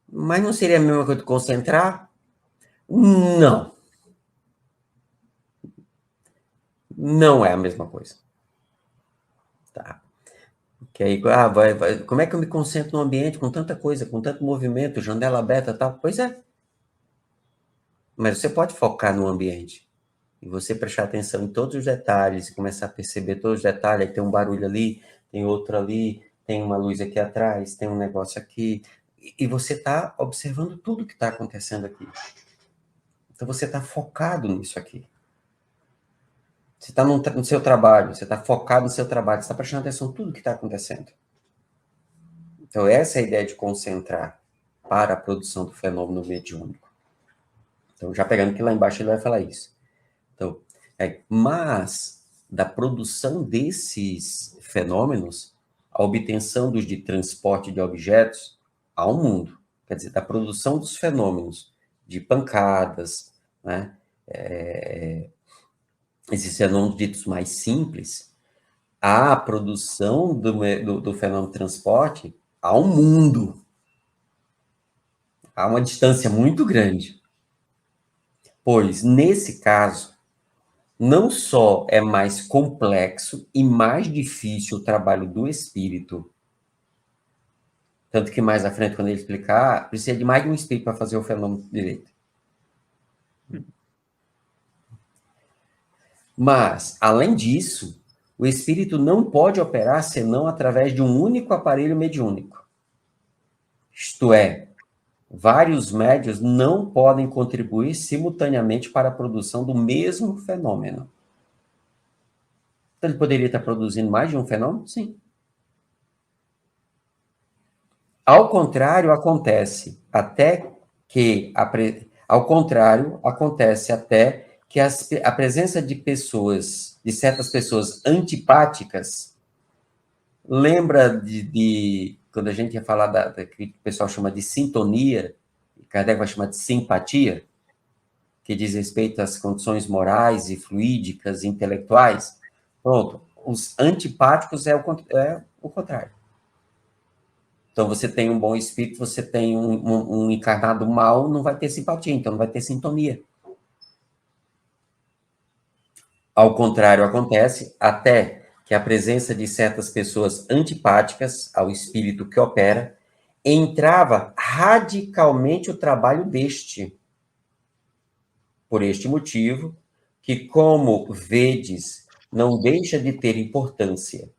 Mas não seria a mesma coisa de concentrar? Não. Não é a mesma coisa. Tá. Que aí, como é que eu me concentro no ambiente com tanta coisa, com tanto movimento, janela aberta e tal? Pois é. Mas você pode focar no ambiente. e você prestar atenção em todos os detalhes, e começar a perceber todos os detalhes, aí tem um barulho ali, tem outro ali, tem uma luz aqui atrás, tem um negócio aqui, e você está observando tudo que está acontecendo aqui. Então você está focado nisso aqui. Você está no seu trabalho, você está focado no seu trabalho, você está prestando atenção em tudo que está acontecendo. Então essa é a ideia de concentrar para a produção do fenômeno mediúnico. Então já pegando que lá embaixo ele vai falar isso. Então, mas da produção desses fenômenos, a obtenção dos de transporte de objetos há um mundo. Quer dizer, da produção dos fenômenos de pancadas, né? Esses fenômenos ditos mais simples, a produção do fenômeno de transporte há um mundo. Há uma distância muito grande. Pois, nesse caso, não só é mais complexo e mais difícil o trabalho do espírito, tanto que mais à frente, quando ele explicar, precisa de mais de um espírito para fazer o fenômeno direito. Mas, além disso, o espírito não pode operar senão através de um único aparelho mediúnico. Isto é, vários médiuns não podem contribuir simultaneamente para a produção do mesmo fenômeno. Então, ele poderia estar produzindo mais de um fenômeno? Sim. Ao contrário, acontece até que a presença de pessoas, de certas pessoas antipáticas, lembra de quando a gente ia falar da que o pessoal chama de sintonia, Kardec vai chamar de simpatia, que diz respeito às condições morais e fluídicas, intelectuais. Pronto, os antipáticos é o contrário. Então, você tem um bom espírito, você tem um encarnado mau, não vai ter simpatia, então não vai ter sintonia. Ao contrário, acontece até que a presença de certas pessoas antipáticas ao espírito que opera entrava radicalmente o trabalho deste. Por este motivo, que, como vedes, não deixa de ter importância.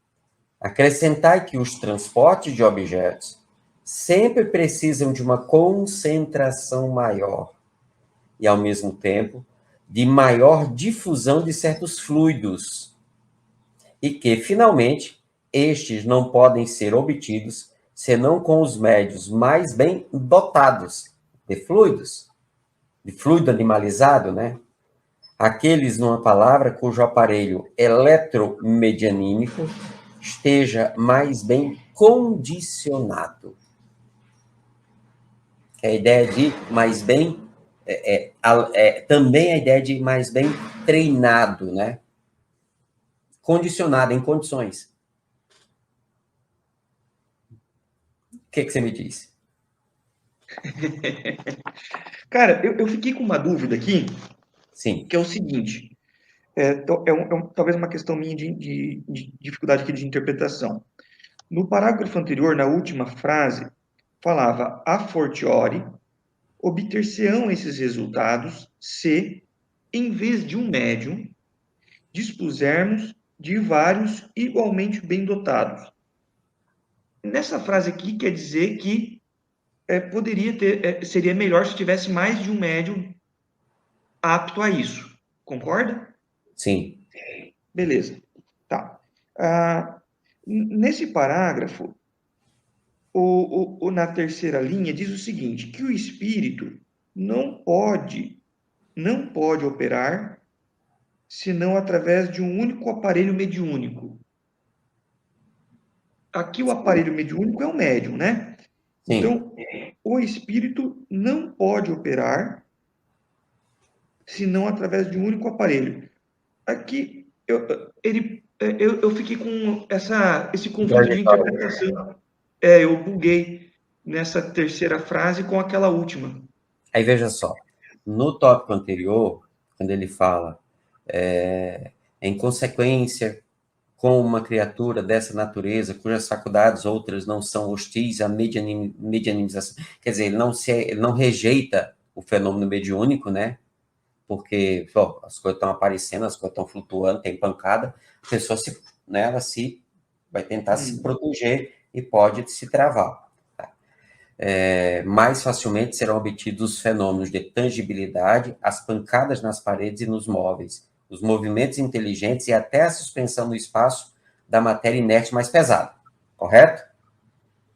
Acrescentai que os transportes de objetos sempre precisam de uma concentração maior e, ao mesmo tempo, de maior difusão de certos fluidos e que, finalmente, estes não podem ser obtidos senão com os médios mais bem dotados de fluidos, de fluido animalizado, né? Aqueles, numa palavra, cujo aparelho eletromedianímico esteja mais bem condicionado. É a ideia de mais bem, também a ideia de mais bem treinado, né? Condicionado, em condições. O que você me diz? Cara, eu fiquei com uma dúvida aqui, Sim. que é o seguinte, talvez uma questão minha de dificuldade aqui de interpretação. No parágrafo anterior, na última frase, falava a fortiori, obter-se-ão esses resultados se, em vez de um médium, dispusermos de vários igualmente bem dotados. Nessa frase aqui quer dizer que seria melhor se tivesse mais de um médium apto a isso. Concorda? Sim. Beleza. Tá. Nesse parágrafo, na terceira linha, diz o seguinte, que o espírito não pode operar senão através de um único aparelho mediúnico. Aqui o aparelho mediúnico é o médium, né? Sim. Então, o espírito não pode operar senão através de um único aparelho. Aqui, eu fiquei com esse conflito de interpretação. Eu buguei nessa terceira frase com aquela última. Aí veja só, no tópico anterior, quando ele fala em consequência, com uma criatura dessa natureza, cujas faculdades outras não são hostis à medianização, quer dizer, ele não rejeita o fenômeno mediúnico, né? porque ó, as coisas estão aparecendo, as coisas estão flutuando, tem pancada, a pessoa né, ela vai tentar se proteger e pode se travar. Tá? Mais facilmente serão obtidos os fenômenos de tangibilidade, as pancadas nas paredes e nos móveis, os movimentos inteligentes e até a suspensão no espaço da matéria inerte mais pesada. Correto?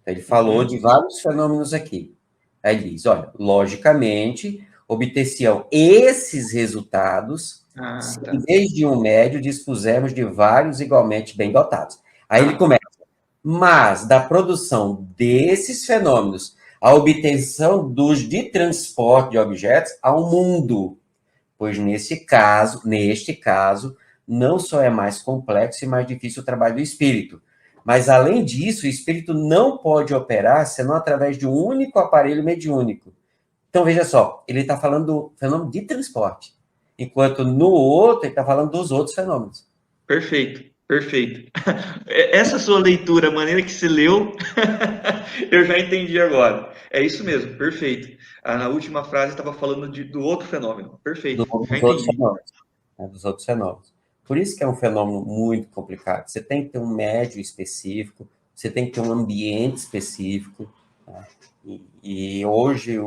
Então, ele falou de vários fenômenos aqui. Aí ele diz, olha, logicamente, obter-se-ão esses resultados se, em vez de um médio, dispusermos de vários igualmente bem dotados. Aí ele começa, mas da produção desses fenômenos, a obtenção dos de transporte de objetos ao mundo, pois neste caso, não só é mais complexo e mais difícil o trabalho do espírito, mas, além disso, o espírito não pode operar senão através de um único aparelho mediúnico. Então, veja só, ele está falando do fenômeno de transporte, enquanto no outro, ele está falando dos outros fenômenos. Perfeito, perfeito. Essa sua leitura, a maneira que você leu, eu já entendi agora. É isso mesmo, perfeito. Na última frase estava falando do outro fenômeno. Perfeito, já entendi. Dos outros fenômenos. Por isso que é um fenômeno muito complicado. Você tem que ter um médio específico, você tem que ter um ambiente específico. Tá? E hoje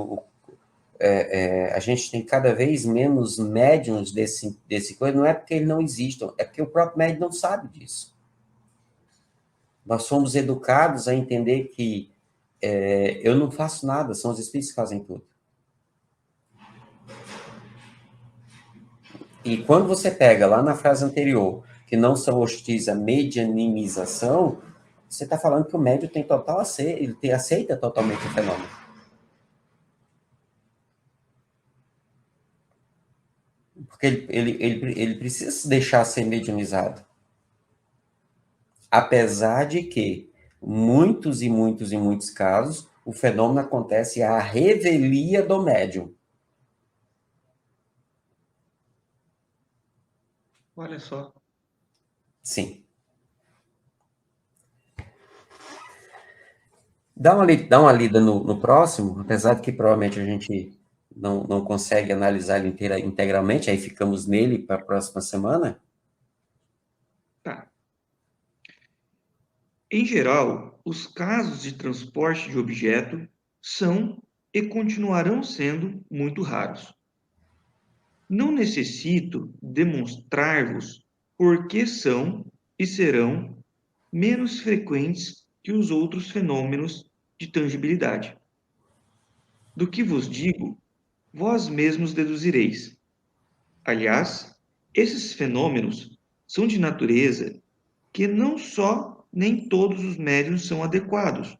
a gente tem cada vez menos médiums desse coisa, não é porque eles não existam, é porque o próprio médium não sabe disso. Nós somos educados a entender que eu não faço nada, são os espíritos que fazem tudo. E quando você pega lá na frase anterior, que não são hostis à medianimização, você está falando que o médium tem total aceita, ele aceita totalmente o fenômeno. Porque ele precisa se deixar ser medianizado. Apesar de que, muitos e muitos e muitos casos, o fenômeno acontece à revelia do médium. Olha só. Sim. Dá uma lida no próximo, apesar de que provavelmente a gente não consegue analisar ele integralmente, aí ficamos nele para a próxima semana. Tá. Em geral, os casos de transporte de objeto são e continuarão sendo muito raros. Não necessito demonstrar-vos por que são e serão menos frequentes que os outros fenômenos de tangibilidade. Do que vos digo, vós mesmos deduzireis. Aliás, esses fenômenos são de natureza que não só nem todos os médiuns são adequados,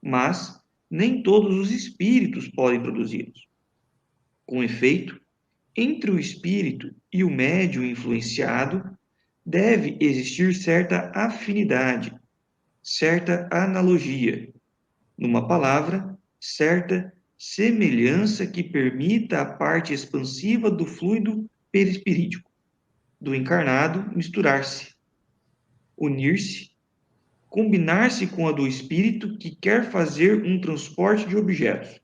mas nem todos os espíritos podem produzi-los. Com efeito, entre o espírito e o médium influenciado deve existir certa afinidade, certa analogia, numa palavra, certa semelhança que permita a parte expansiva do fluido perispirítico, do encarnado misturar-se, unir-se, combinar-se com a do espírito que quer fazer um transporte de objetos.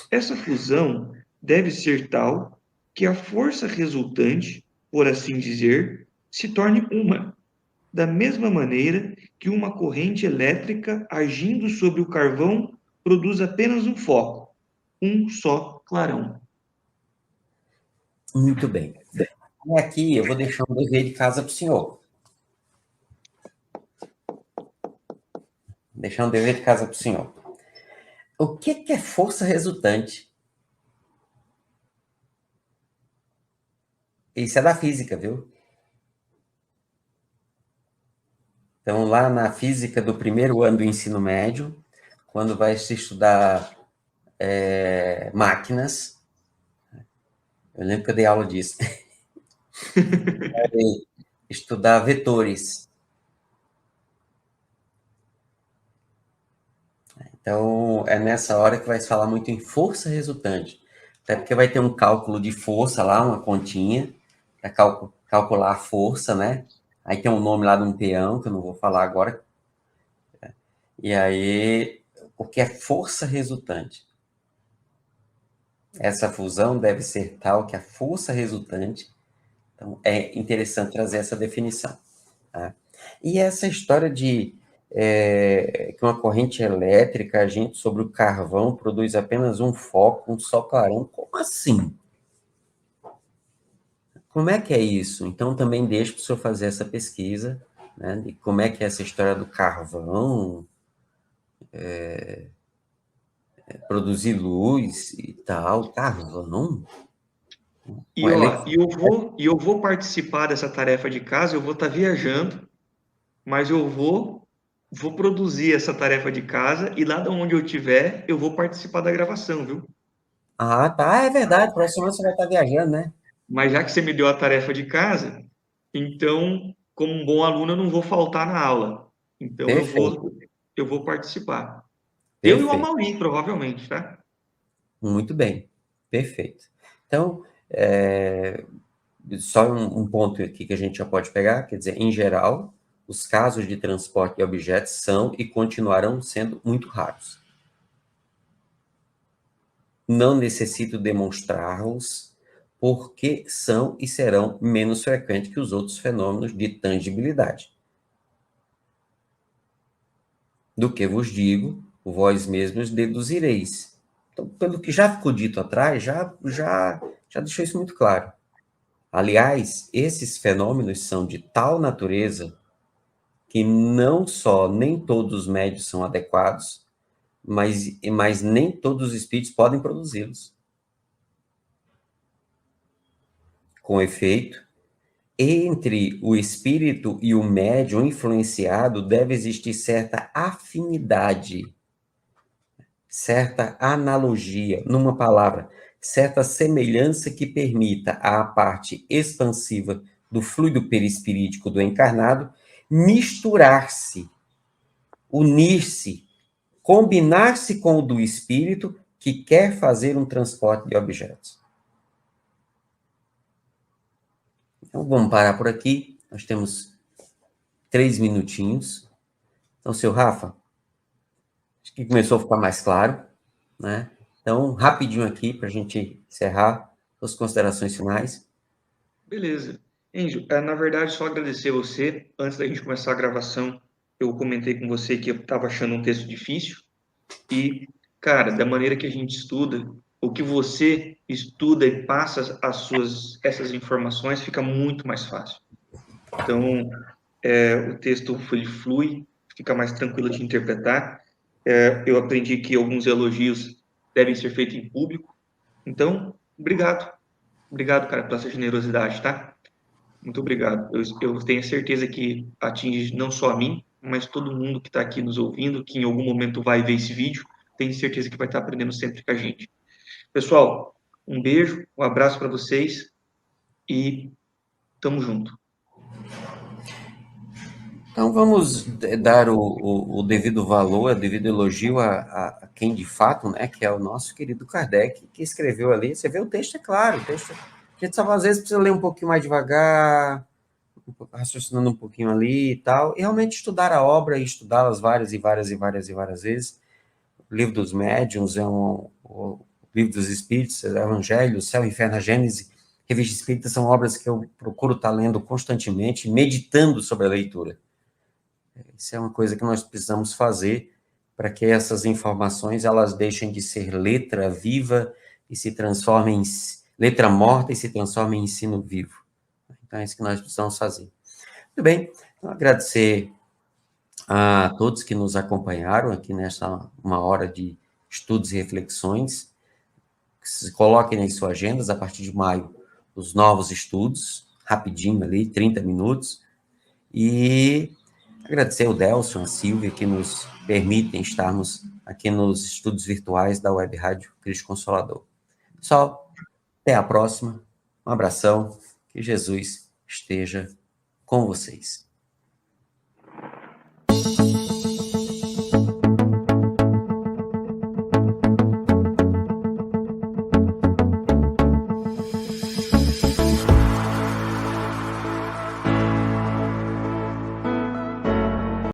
Essa fusão deve ser tal que a força resultante, por assim dizer, se torne uma, da mesma maneira que uma corrente elétrica agindo sobre o carvão produz apenas um foco, um só clarão. Muito bem. E aqui eu vou deixar um dever de casa para o senhor. Deixar um dever de casa para o senhor. O que é força resultante? Isso é da física, viu? Então, lá na física do primeiro ano do ensino médio, quando vai se estudar máquinas, eu lembro que eu dei aula disso, estudar vetores. Então, é nessa hora que vai se falar muito em força resultante. Até porque vai ter um cálculo de força lá, uma continha, para calcular a força, né? Aí tem um nome lá de um peão, que eu não vou falar agora. E aí, o que é força resultante? Essa fusão deve ser tal que a força resultante... Então, é interessante trazer essa definição. Tá? E essa história de que uma corrente elétrica agindo sobre o carvão produz apenas um foco, um só clarão, como assim? Como é que é isso? Então, também deixo para o senhor fazer essa pesquisa, né, de como é que é essa história do carvão, produzir luz e tal, carvão, E, com ó, eletricidade. eu vou participar dessa tarefa de casa, eu vou estar viajando, mas vou produzir essa tarefa de casa e lá de onde eu estiver, eu vou participar da gravação, viu? Ah, tá, é verdade, próxima semana você vai estar viajando, né? Mas já que você me deu a tarefa de casa, então, como um bom aluno, eu não vou faltar na aula. Então, Perfeito, eu vou participar. Eu e o perfeito. Amaury, provavelmente, tá? Muito bem, perfeito. Então, só um ponto aqui que a gente já pode pegar, quer dizer, em geral, os casos de transporte de objetos são e continuarão sendo muito raros. Não necessito demonstrá-los, porque são e serão menos frequentes que os outros fenômenos de tangibilidade. Do que vos digo, vós mesmos deduzireis. Então, pelo que já ficou dito atrás, já deixou isso muito claro. Aliás, esses fenômenos são de tal natureza que não só nem todos os médios são adequados, mas nem todos os espíritos podem produzi-los. Com efeito, entre o espírito e o médium influenciado deve existir certa afinidade, certa analogia, numa palavra, certa semelhança que permita à parte expansiva do fluido perispirítico do encarnado misturar-se, unir-se, combinar-se com o do espírito que quer fazer um transporte de objetos. Então, vamos parar por aqui. Nós temos 3 minutinhos. Então, seu Rafa, acho que começou a ficar mais claro, né? Então, rapidinho aqui, para a gente encerrar, as considerações finais. Beleza. Enzo, na verdade, só agradecer você. Antes da gente começar a gravação, eu comentei com você que eu estava achando um texto difícil. E, cara, da maneira que a gente estuda, o que você estuda e passa essas informações fica muito mais fácil. Então, o texto flui, fica mais tranquilo de interpretar. Eu aprendi que alguns elogios devem ser feitos em público. Então, obrigado. Obrigado, cara, pela sua generosidade, tá? Muito obrigado. Eu tenho certeza que atinge não só a mim, mas todo mundo que está aqui nos ouvindo, que em algum momento vai ver esse vídeo, tenho certeza que vai estar aprendendo sempre com a gente. Pessoal, um beijo, um abraço para vocês e tamo junto. Então, vamos dar o devido valor, o devido elogio a quem de fato, né, que é o nosso querido Kardec, que escreveu ali. Você vê, o texto é claro, o texto, a gente só às vezes precisa ler um pouquinho mais devagar, raciocinando um pouquinho ali e tal, e realmente estudar a obra e estudá-las várias e várias e várias e várias vezes. O Livro dos Médiuns o Livro dos Espíritos, o Evangelho, o Céu, o Inferno, a Gênese, Revista Espírita, são obras que eu procuro estar lendo constantemente, meditando sobre a leitura. Isso é uma coisa que nós precisamos fazer para que essas informações elas deixem de ser letra viva e se transformem em letra morta e se transformem em ensino vivo. Então é isso que nós precisamos fazer. Muito bem, então, agradecer a todos que nos acompanharam aqui nessa uma hora de estudos e reflexões. Se coloquem nas suas agendas a partir de maio os novos estudos, rapidinho ali, 30 minutos, e agradecer o Delson, a Silvia, que nos permitem estarmos aqui nos estudos virtuais da Web Rádio Cristo Consolador. Pessoal, até a próxima. Um abração. Que Jesus esteja com vocês.